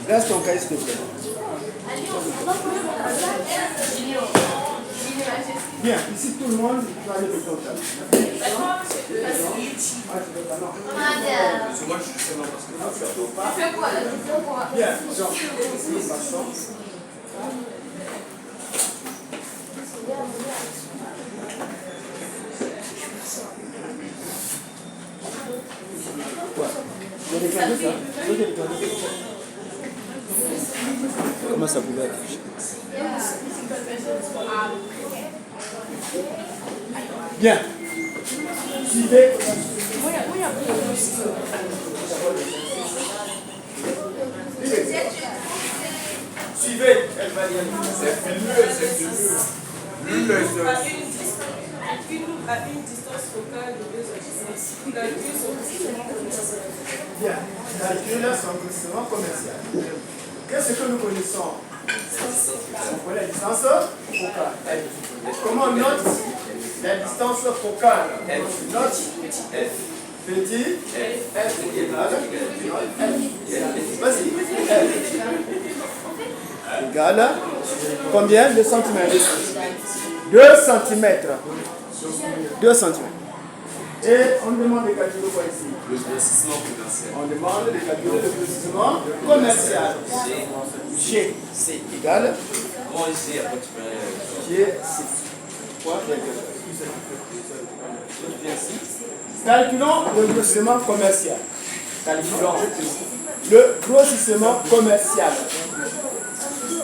Reste ton cahier, s'il te plaît. Bien, ici tout le monde va aller de ton table. Bien, donc, nous passons. Vous avez regardé ça? Vous avez regardé ça? Comment ça pouvait afficher? Bien. Suivez. Suivez. Elle va dire. C'est mieux. À une distance focale de 2 auditions. Calcul son Bien. Calcul son glissement commercial. Qu'est-ce que nous connaissons? On connaît la distance focale. Comment on note la distance focale? Note f. Petit f égale f. Vas-y. F égale combien de centimètres? 2 centimètres. 2 centimètres. Et on demande de calculer quoi ici? Le grossissement commercial. On demande de calculer le grossissement commercial. G, c'est égal. Comment G après tu peux... G, c'est quoi? Calculons le grossissement commercial. Calculons le grossissement commercial.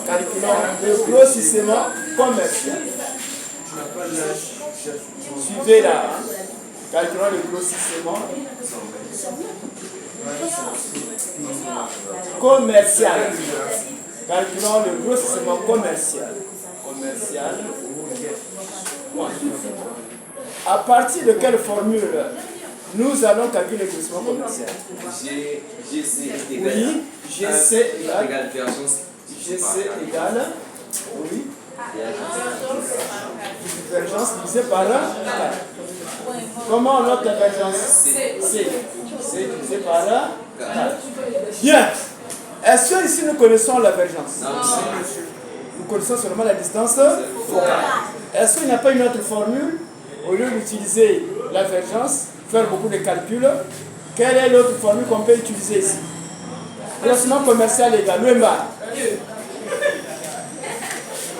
Calculons le grossissement commercial. Suivez là. Calculons le grossissement commercial. Calculons le grossissement commercial. À partir de quelle formule nous allons calculer le grossissement commercial? GC égale. Oui, GC égale GC égale. Oui. Divergence divisée par 4. Comment on note la divergence? C. C divisé par 4. Bien. Est-ce que ici nous connaissons la divergence? Non, nous connaissons seulement la distance focale. Est-ce qu'il n'y a pas une autre formule? Au lieu d'utiliser la divergence, faire beaucoup de calculs, quelle est l'autre formule qu'on peut utiliser ici? Grossissement commercial égal. Louemba.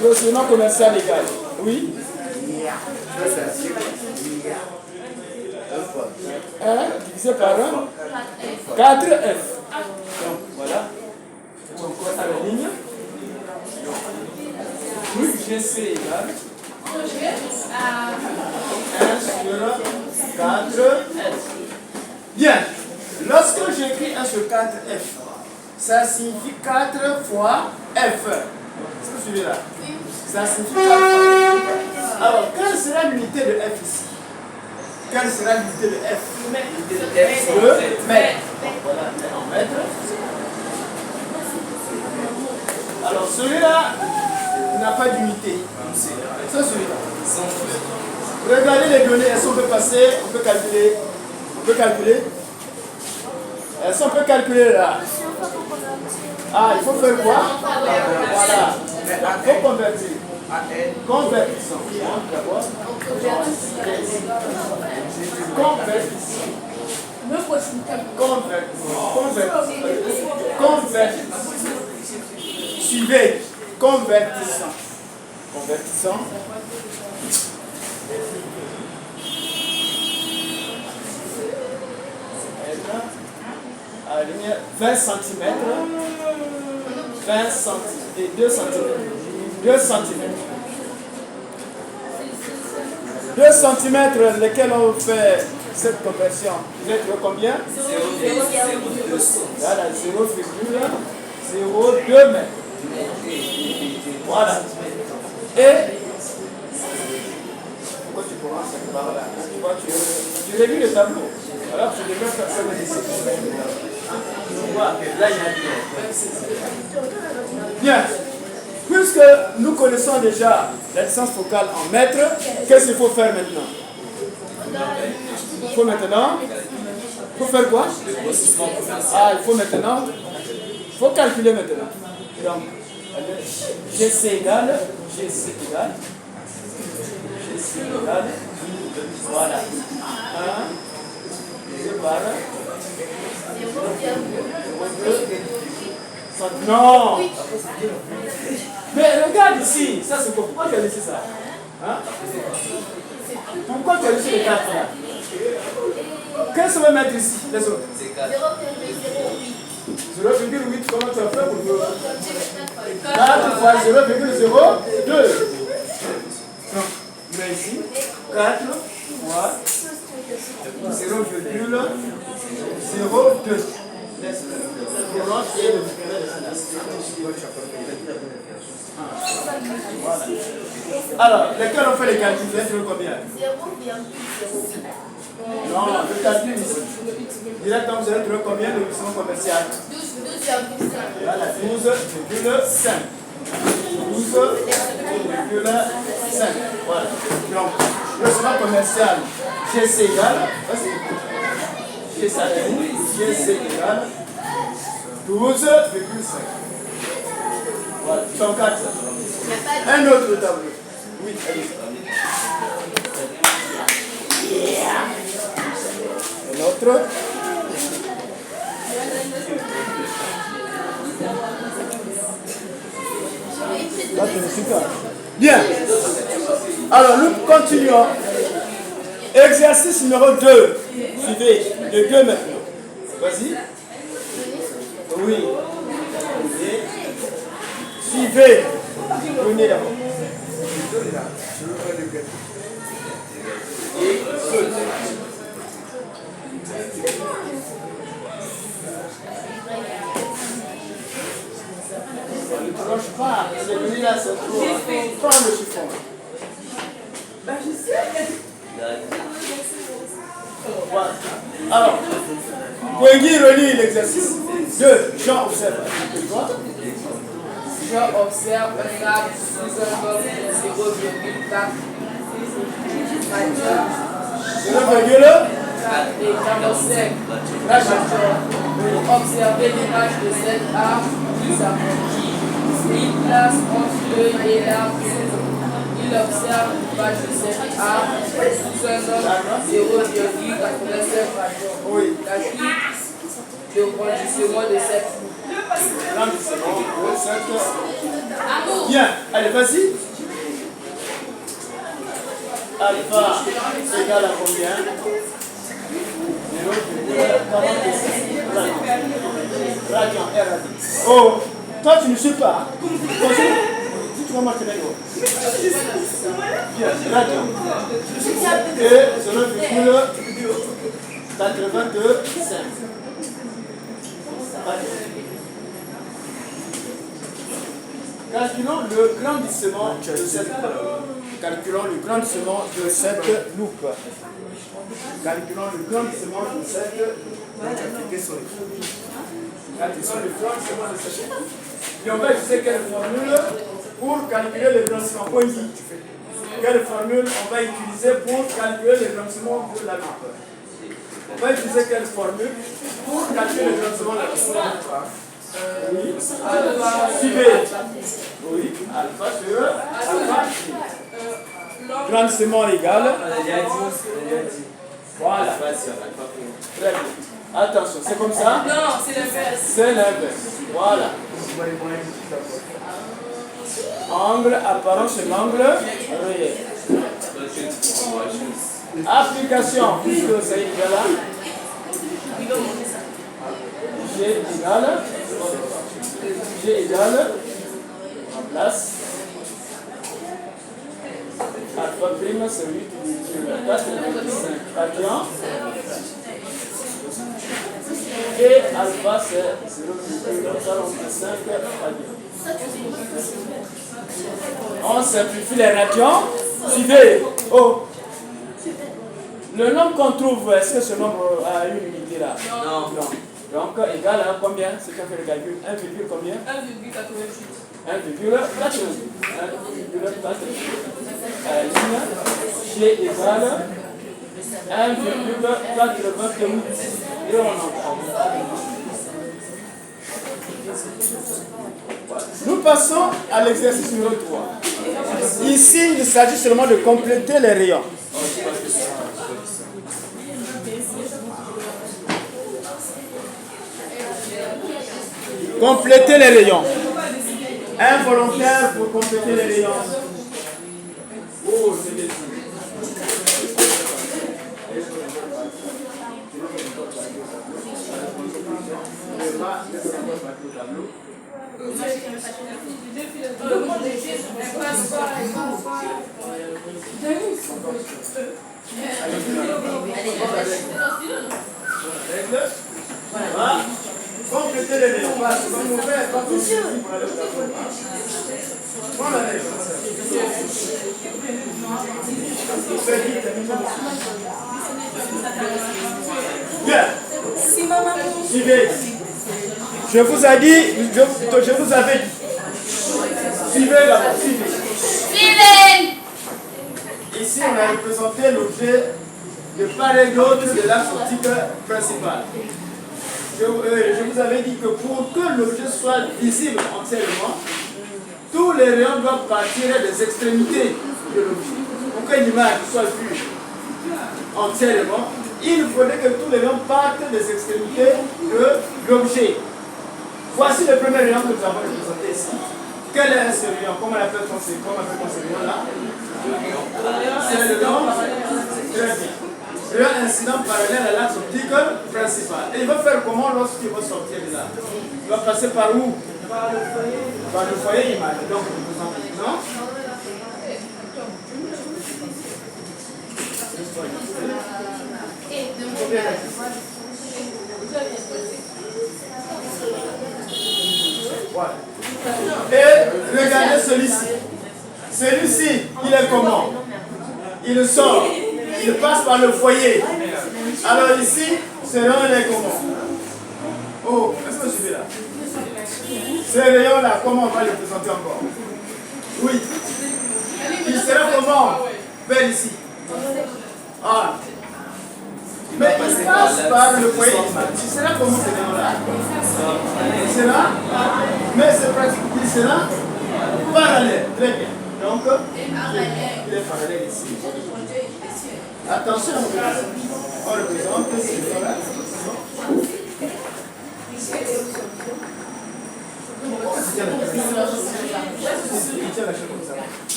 Grossissement commercial égal. Oui. 1 divisé par 1. 4F. Donc voilà. On à la ligne. Oui, GC égale 1 sur 4F. Bien. Lorsque j'écris 1 sur 4F, ça signifie 4 fois F. Est-ce que vous suivez là? Ça signifie 4 fois F. Alors, quelle sera l'unité de F ici? Quelle sera l'unité de F? De mètre. Voilà, en mètre. Alors, celui-là n'a pas d'unité. C'est celui-là. Regardez les données. Est-ce qu'on peut passer? On peut calculer. On peut calculer. Est-ce qu'on peut calculer là? Ah, il faut faire quoi? Voilà. Il faut convertir. Convertissons. D'abord. Convertissons. Convertissons. Suivez. Convertissons. Convertissons. À la ligne 20 cm. 20 cm et 2 cm. 2 cm. 2 cm, lesquels on fait cette conversion. Vous êtes combien? 0,02. Voilà, 0,02 mètres. Voilà. Et pourquoi tu commences par là? Tu vois, tu réduis le tableau. Alors tu devrais faire ça ici. Tu vois, là il y a bien. Puisque nous connaissons déjà la distance focale en mètres, qu'est-ce qu'il faut faire maintenant? Il faut maintenant. Il faut faire quoi? Ah, il faut maintenant. Il faut calculer maintenant. Donc, GC égale. Voilà. 1 par. Non. Mais regarde ici. Ça c'est pourquoi tu as laissé ça? Hein? Pourquoi tu as laissé les 4 là? Qu'est-ce qu'on va mettre ici? Les autres. 0,8. Comment tu as fait pour 4 fois 0,02. Mais ici, 4 fois 0,02. Alors, lesquels on fait les calculs? Vous êtes combien? 0,06. Non, le calcul ici. Directement, vous allez trouver combien de division commerciale? 12,5. Voilà, 12,5. 12,5. Voilà. Donc, le division commercial, GC égale. GC égale 12,5. Voilà, 104. Un autre tableau. Oui, allez. Un autre. Là, tu ne suis pas. Bien. Alors, nous continuons. Exercice numéro 2. Suivez le 2 maintenant. Vas-y. Oui. Suivez. Venez d'abord. Ne tranche pas. C'est venu là, c'est trop. Prends le chiffon. Voilà. Alors, Wengi relit l'exercice. 2. Jean observe. Je observe un arbre sous un homme de 0,4 et 45 majeur. Pour observer l'image de cet arbre qui s'approche. Il place entre l'œil et l'arbre. Il observe l'image de cet arbre sous un homme 0,85 majeur. La suite de conditionnement de cette Bien, allez, vas-y. Alpha égale à combien? 0,47 radian. Oh, toi tu ne sais pas. Continue. Si tu vas marquer les mots. Bien, radian. Et 0,82. Calculons le grandissement de cette loupe. Calculons le grandissement de cette loupe. Calculons le grandissement de cette Et on va utiliser quelle formule pour calculer le grandissement? Quelle formule on va utiliser pour calculer le grandissement de la loupe? On va utiliser quelle formule pour calculer le grandissement de la loupe? Oui, alpha suivez. Oui, alpha sur alpha. Grandissement égal. Voilà. Très bien. Attention, c'est comme ça? Non, c'est l'inverse. C'est l'inverse. Voilà. Angle apparent sur l'angle réel. Application, puisque c'est égal là. G égale. En place. alpha prime, c'est 8,4 radians. Et alpha, c'est 0,45 radians. On simplifie les radians. Suivez. Oh. Le nombre qu'on trouve, est-ce que ce nombre a une unité là? Non. Non. Donc, égal à combien? C'est qu'on fait le calcul. 1, combien? 1,88. 1,88. Ligne G égale 1,88. Et on entend. Nous passons à l'exercice numéro 3. Ici, il s'agit seulement de compléter les rayons. Compléter les rayons. Un volontaire pour compléter les rayons. Oh, c'est bien. Voilà. Complétez les rayons. Comme on fait, quand on dit pour aller au tableau. Prends la règle. Bien. Suivez. Je vous ai dit, je vous avais dit. Suivez là-bas, suivez. Ici, on a représenté l'objet de part et d'autre de l'axe optique principal. Je vous avais dit que pour que l'objet soit visible entièrement, tous les rayons doivent partir des extrémités de l'objet. Pour que l'image soit vue entièrement, il faudrait que tous les rayons partent des extrémités de l'objet. Voici le premier rayon que nous avons représenté ici. Quel est ce rayon? Comment appelle-t-on ce rayon-là? C'est le rayon. Très bien. Rayon incident parallèle à l'axe optique principal. Et il va faire comment lorsqu'il va sortir de là? Il va passer par où? Par le foyer image. Donc, non? Voilà. Et regardez celui-ci. Celui-ci, il est comment? Il sort. Il passe par le foyer. Alors ici, ce rayon est comment? Oh, est-ce que je suis là? Ce rayon-là, comment on va le présenter encore? Oui. Il sera comment? Vers ici. Ah. Mais il passe par le foyer. Il sera comment ce rayon-là? Il sera, mais c'est pratique. Il sera parallèle. Très bien. Donc, il est parallèle ici. Attention, on représente ce rayon-là.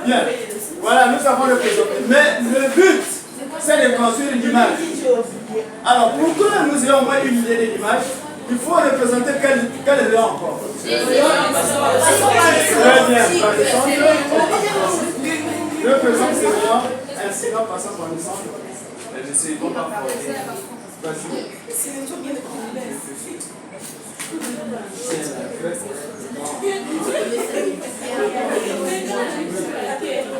Bien, voilà, nous avons le présenté. Mais le but, c'est de construire une image. Alors, pour que nous ayons au moins une idée de l'image, il faut représenter quel rayon encore? Très bien, par le centre. Je représente ce rayon incident passant par le centre.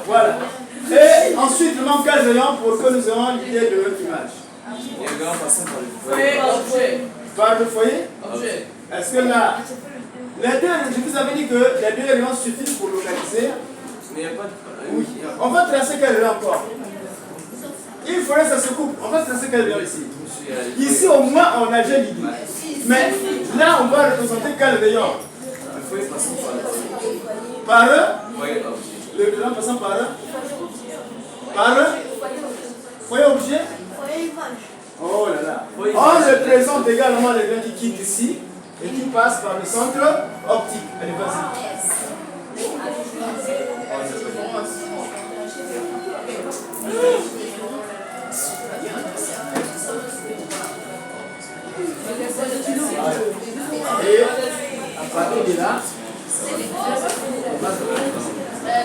Voilà. Et ensuite, il manque quel rayon pour que nous ayons l'idée de notre image? Par le foyer? Est-ce que là, les deux, je vous avais dit que les deux rayons suffisent pour localiser? Oui. On va tracer quel rayon encore? Il faudrait que ça se coupe. On va tracer quel rayon ici? Ici, au moins, on a déjà l'idée. Mais là, on va représenter quel rayon? Par eux? Le rayon passant par eux? Par eux? Foyer objet? Oh là là. On représente également les rayons qui quittent ici et qui passent par le centre optique. Allez, vas-y. Et à partir de là,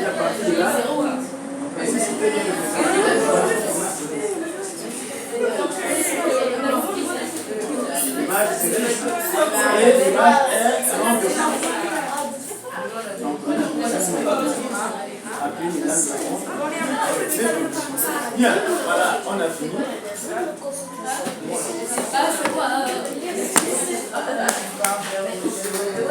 à partir de là, expliciter bien le l'image est riche et l'image est renversante. Donc, après, mesdames et messieurs, bien, voilà, on a fini.